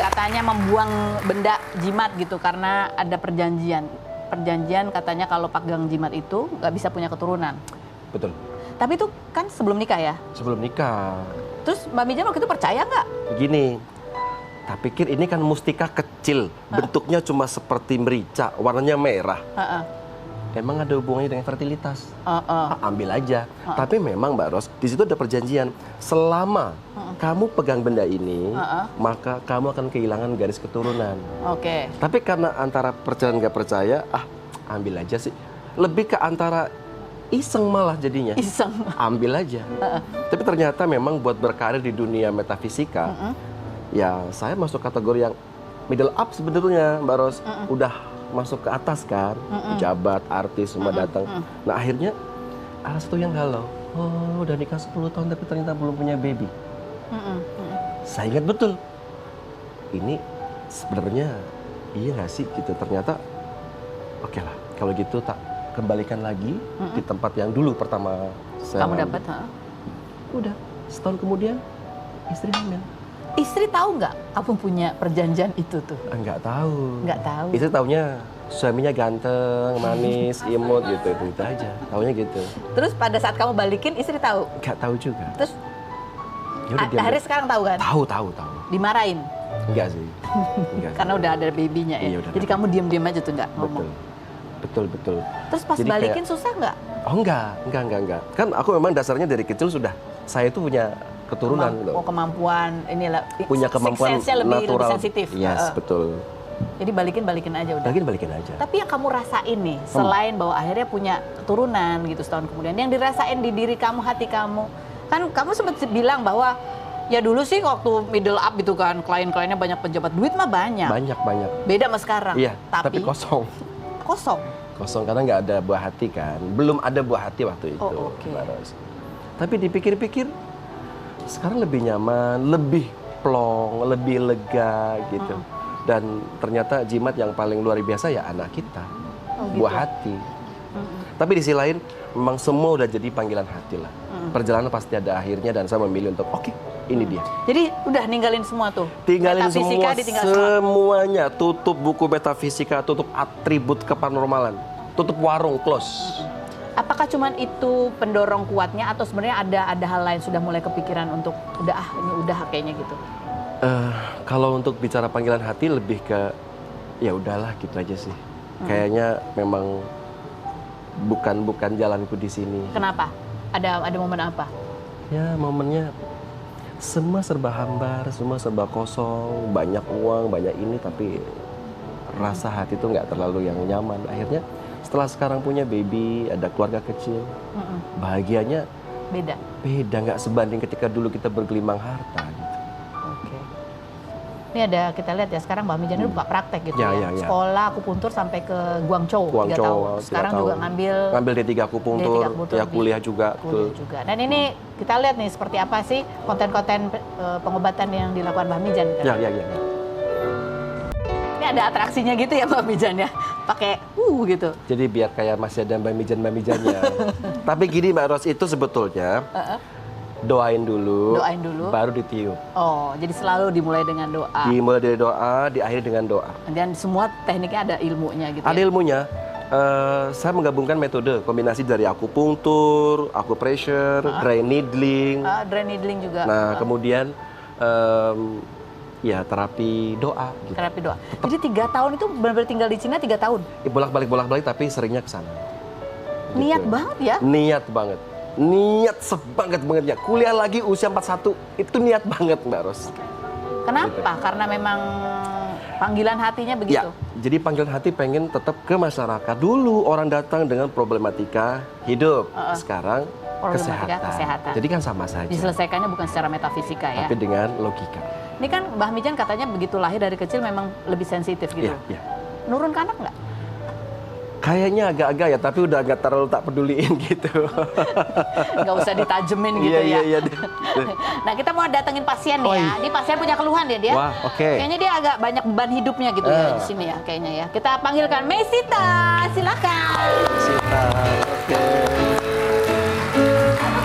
katanya membuang benda jimat gitu karena ada perjanjian. Perjanjian katanya kalau pegang jimat itu nggak bisa punya keturunan. Betul. Tapi itu kan sebelum nikah ya? Sebelum nikah. Terus Mbak Mijan waktu itu percaya nggak? Gini, tak pikir ini kan mustika kecil, bentuknya cuma seperti merica, warnanya merah. Emang ada hubungannya dengan fertilitas? Ambil aja. Tapi memang Mbak Ros, di situ ada perjanjian. Selama kamu pegang benda ini, maka kamu akan kehilangan garis keturunan. Oke. Tapi karena antara percaya nggak percaya, ambil aja sih. Lebih ke antara iseng malah jadinya. Iseng. Ambil aja. Tapi ternyata memang buat berkarir di dunia metafisika, ya saya masuk kategori yang middle up sebetulnya Mbak Ros. Udah masuk ke atas kan, pejabat, artis, semua datang. Nah akhirnya ada satu yang galau. Oh udah nikah 10 tahun tapi ternyata belum punya baby. Saya ingat betul. Ini sebenarnya iya nggak sih gitu. Ternyata oke lah kalau gitu tak kembalikan lagi di tempat yang dulu pertama saya Kamu dapat? Udah setahun kemudian istri hamil. Istri tahu nggak kamu punya perjanjian itu tuh? Nggak tahu. Nggak tahu. Istri taunya suaminya ganteng, manis, imut gitu itu aja. Taunya gitu. Terus pada saat kamu balikin istri tahu? Nggak tahu juga. Terus Ya udah, diam akhirnya aja. sekarang tahu kan? Tahu. Dimarahin? Enggak sih. Enggak sih. Karena udah ada babynya ya? Iya, udah Jadi ada. kamu diam-diam aja tuh nggak ngomong? Betul. Terus pas Jadi balikin kayak- susah nggak? Oh enggak. Kan aku memang dasarnya dari kecil sudah. Saya itu punya keturunan loh. Kemampuan inilah Punya kemampuan sixth sense-nya lebih natural. sensitif. Yes, betul. Jadi balikin aja udah. Balikin aja. Tapi yang kamu rasain nih, selain bahwa akhirnya punya keturunan gitu setahun kemudian, yang dirasain di diri kamu, hati kamu, kan kamu sempat bilang bahwa ya dulu sih waktu middle up gitu kan, klien-kliennya banyak pejabat, duit mah banyak. Banyak. Beda sama sekarang. Iya, tapi kosong. Kosong. Kosong karena nggak ada buah hati kan. Belum ada buah hati waktu itu. Oh, oke. Mbak Ros. Tapi dipikir-pikir, sekarang lebih nyaman, lebih plong, lebih lega gitu. Dan ternyata jimat yang paling luar biasa ya anak kita, buah hati. Tapi di sisi lain, memang semua udah jadi panggilan hati lah. Perjalanan pasti ada akhirnya dan saya memilih untuk oke, ini dia. Jadi udah ninggalin semua tuh. Tinggalin Metafisika semua, ditinggal semua. semuanya. Tutup buku metafisika, tutup atribut kepanormalan, tutup warung, close. Apakah cuman itu pendorong kuatnya atau sebenarnya ada hal lain sudah mulai kepikiran untuk ini udah kayaknya gitu? Kalau untuk bicara panggilan hati lebih ke ya udahlah gitu aja sih. Kayaknya memang bukan jalanku di sini. Kenapa? Ada momen apa? Ya momennya semua serba hambar, semua serba kosong, banyak uang, banyak ini tapi rasa hati itu nggak terlalu yang nyaman. Akhirnya setelah sekarang punya baby, ada keluarga kecil, bahagianya Beda. nggak sebanding ketika dulu kita bergelimang harta. Gitu. Oke. Ini ada kita lihat ya sekarang Mbak Mijan itu buka praktek gitu Ya, ya. ya. Sekolah akupuntur sampai ke Guangzhou 3 Guangzhou, tahun. 3 Sekarang tahun. juga ngambil D3 akupunktur, D3 akupunktur ya kuliah juga. kuliah Betul. juga. Dan ini kita lihat nih seperti apa sih konten-konten pengobatan yang dilakukan Mbak Mijan. Kan? Ya. Ini ada atraksinya gitu ya Mbak Mijan ya. Pakai gitu. Jadi biar kayak masih ada Mbak Mijannya. Tapi gini Mbak Ros, itu sebetulnya doain dulu, baru ditiup. Oh, jadi selalu dimulai dengan doa. Dimulai dari doa, diakhiri dengan doa. Dan semua tekniknya ada ilmunya gitu Ada ya. ilmunya. Saya menggabungkan metode kombinasi dari akupunktur, acupressure, dry needling. Dry needling juga. Nah, kemudian ya terapi doa. Gitu. Terapi doa. Jadi 3 tahun itu benar-benar tinggal di Cina 3 tahun. Bolak-balik tapi seringnya ke sana. Niat banget ya. Niat banget. Niat sebanget-bangetnya. Kuliah lagi usia 41, itu niat banget Mbak Ros. Kenapa? Karena memang panggilan hatinya begitu. Ya, jadi panggilan hati pengen tetap ke masyarakat. Dulu orang datang dengan problematika hidup. Sekarang Problematika kesehatan. Jadi kan sama saja. Diselesaikannya bukan secara metafisika ya. Tapi dengan logika. Ini kan Mbah Mijan katanya begitu lahir dari kecil memang lebih sensitif gitu. Iya. Nurun ke anak nggak? Kayaknya agak-agak ya, tapi udah agak terlalu tak peduliin gitu. Nggak usah ditajemin gitu ya. Iya. Nah kita mau datengin pasien nih ya. Ini pasien punya keluhan dia. Wah, oke. Kayaknya dia agak banyak beban hidupnya gitu ya di sini ya kayaknya ya. Kita panggilkan Mesita, silakan. Sita, oke.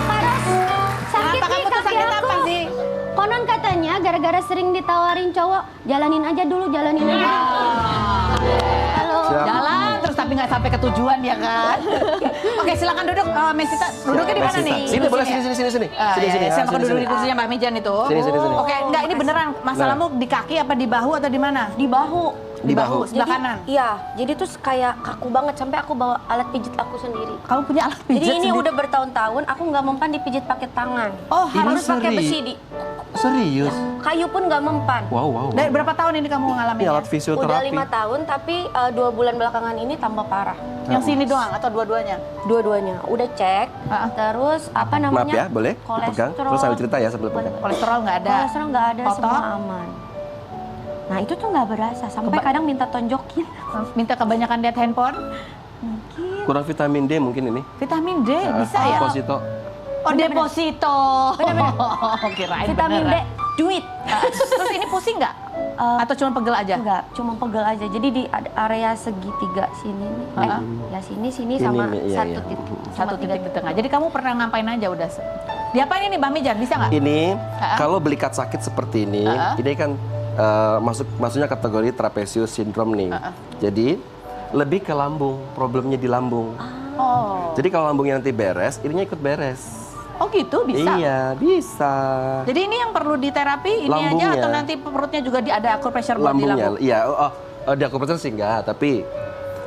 Paras, sakit Kenapa nih kamu tuh kaki sakit aku. apa sih? Konon katanya gara-gara sering ditawarin cowok jalanin aja dulu, jalanin aja. Halo. Siap. Jalan terus tapi nggak sampai ke tujuan ya kan? Oke, silakan duduk. Mesita, duduknya di mana Mesita. nih? Sini boleh, ya? sini. Sini, Ah, sini. iya, saya mau Sini, duduk sini. di kursinya Mbak Mijan itu. Sini. Oke, enggak ini beneran masalahmu di kaki apa di bahu atau di mana? Di bahu. Di bahu. Sebelah kanan. Iya, jadi tuh kayak kaku banget sampai aku bawa alat pijit aku sendiri. Kamu punya alat pijat Jadi ini sendiri? udah bertahun-tahun aku nggak mempan dipijit pakai tangan. Oh, harus pakai seri. besi di Serius? kayu pun nggak mempan. Wow. Dari berapa tahun ini kamu ngalamin? Ini alat Udah fisioterapi. 5 tahun tapi 2 bulan belakangan ini tambah parah. Yang sini doang atau dua-duanya? Dua-duanya udah cek, Ah. terus apa namanya? Maaf ya, boleh pegang. Terus sambil cerita ya sambil pegang. Kolesterol nggak ada. Kolesterol nggak ada, Otot? semua aman. Nah itu tuh nggak berasa, sampai kadang minta tonjokin. Minta kebanyakan lihat handphone? Mungkin. Kurang vitamin D mungkin ini. Vitamin D bisa ya? Deposito. Oh, deposito. Oh, kirain Vitamin D, beneran. duit. Terus ini pusing nggak? Atau cuma pegel aja? Enggak, cuma pegel aja. Jadi di area segitiga sini nih. Ya sini Ini sama nih, iya, satu iya. titik. Satu titik di tengah. Jadi kamu pernah ngapain aja udah? Diapain ini Mbak Mijan? Bisa nggak? Ini Ah. kalau belikat sakit seperti ini, Ah. ini kan maksudnya kategori trapezius syndrome nih. Jadi lebih ke lambung, problemnya di lambung. Oh. Jadi kalau lambungnya nanti beres, ininya ikut beres. Oh gitu bisa? Iya, bisa. Jadi ini yang perlu diterapi ini aja Lambungnya. atau nanti perutnya juga ada acupressure buat di Lambungnya, lambung? iya. Di akupunktur sih enggak, tapi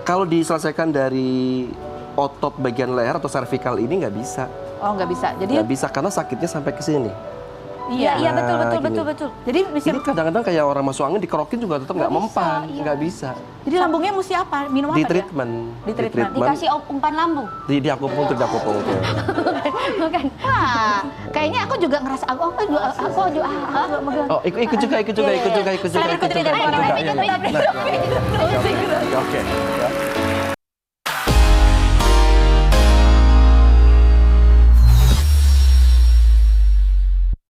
kalau diselesaikan dari otot bagian leher atau cervical ini nggak bisa. Oh nggak bisa. Jadi Nggak bisa karena sakitnya sampai ke sini. iya. Iya betul Nah, gini. betul. Jadi bisa. Jadi kadang-kadang kayak orang masuk angin dikerokin juga tetap nggak mempan, nggak bisa. Jadi lambungnya mesti apa? Minum apa Di dia? treatment, Di treatment. Dikasih umpan lambung. di akupunktur, di akupunktur. Bukan. Wah, kayaknya aku juga ngerasa aku juga megang. Oh, ikut juga. Silakan ikutin aja. Iya, iya. Nah, oke. Ya.